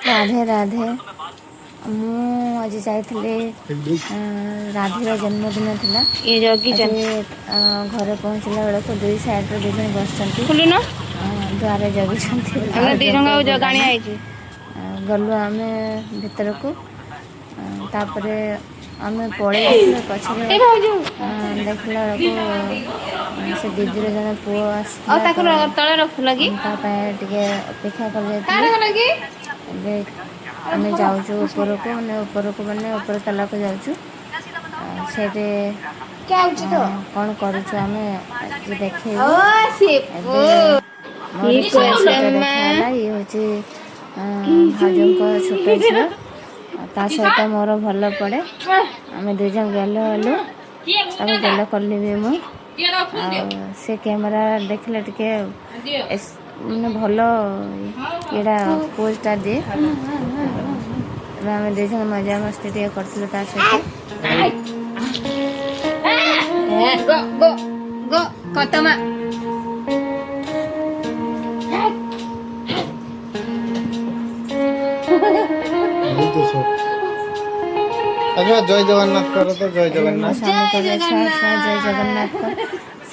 राधे राधे मु आज जाइए राधीर जन्मदिन थिला ये जगी घरे पहुँचला बेला को दुई साइड रे दुई बस खुलुन द्वारे जगी दी जंगा जगाणी आई गलु आम भीतर को तापरे आम पड़े पछे देखला से दीदी जन पुओ तले रख लगी अपेक्षा कर आम जाऊँ ऊपर को मैंने ऊपर तला को जाऊँ कौन करें देखे ये हूँ हजम छोट झील ता सहित मोर भल पड़े आम दुज गेल हलु गेल कली भी मुझे कैमेरा देखले टे मैंने भल यहाँ पोजटा दिए आम दुज मजा मस्ती टे कर जय जगन्नाथ करो तो जय जगन्नाथ जय जगन्नाथ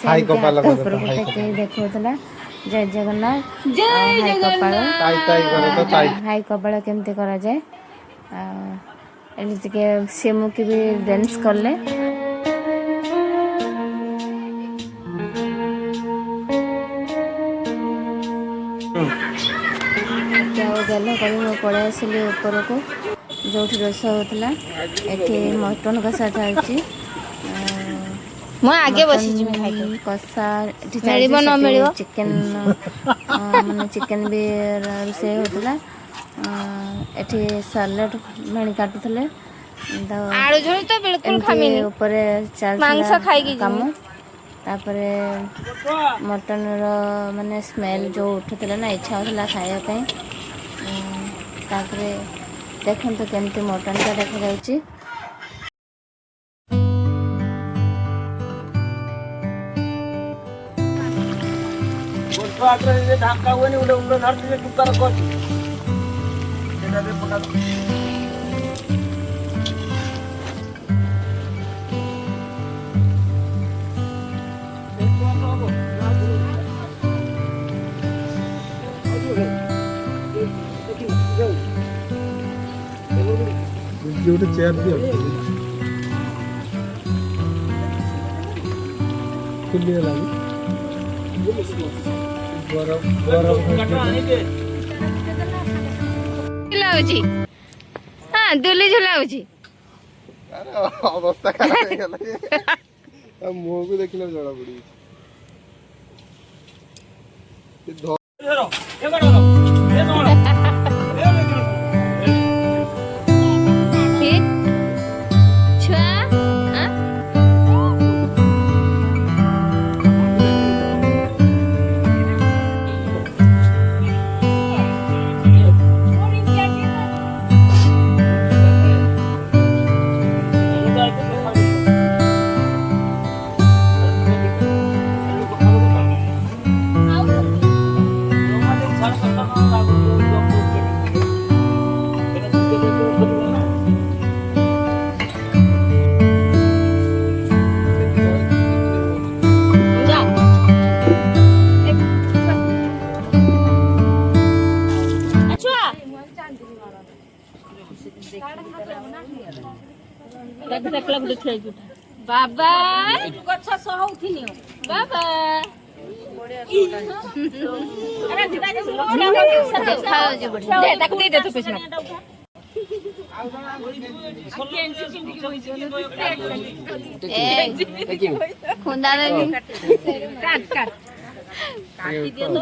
हाई कपाल देखा जय जगन्नाथ हाई कपाल हाई कपाल केमती करा जाए सी मुझे भी डांस करले गल कर पड़े आसली ऊपर को जो रोष होता ये मटन कषा चलती आगे बस कषा चिकेन माने चिकेन भी रोषे होता ये सालाड मेणी काटुले आलू झोल तो बिल्कुल खामिनी ऊपर मांस खाई काम तापरे मटन रो माने स्मेल जो उठुला ना इच्छा होता खाया तापरे देखो तो केमती मटन टा देखा जाउची ढाका हुए उड़े उड़े नर्स टुकार कर गोटे चेयर दियो खुली लगी झुलाउची हाँ दुली झुलाउची अवस्था खराब मुह को देखिले जड़ा पड़ी बाबा गछा सह उठिनी बाबा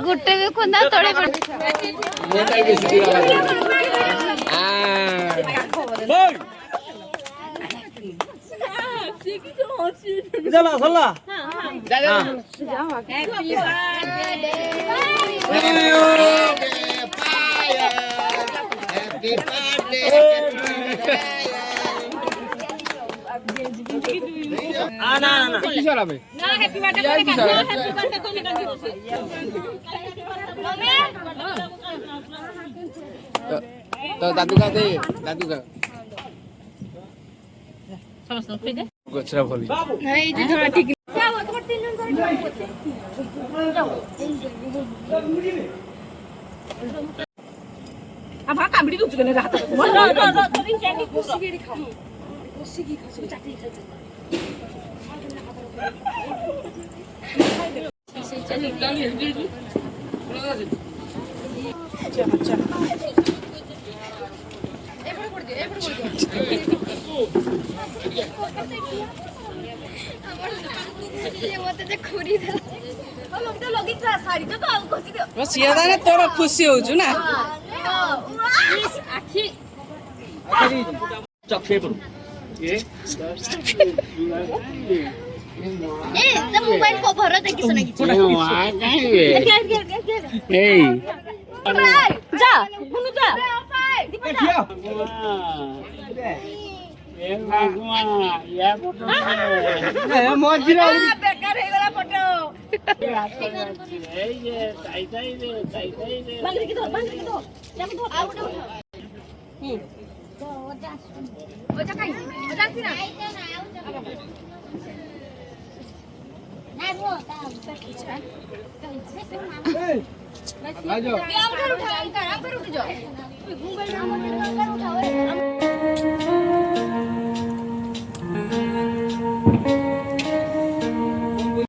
गुटे भी खुंदा तोड़े चला चला हैप्पी बर्थडे ତ ଦାଦୁ କା ଦେ ଦାଦୁ କା ଗଛରା ଭଲି ସିଏ ତାହେଲେ ତୋର ଖୁସି ହଉଛୁ ନା মোবাইল কভার দেখি শোনা কিছু যা বুনু যা বেকার হয়ে গলা ফটো বাংলি ধর যাবো ধর আর ওটা ওটা খাই ওটা কি না आ जाओ हम घर उठा हम घर उठ जाओ घूम गए हम घर उठाओ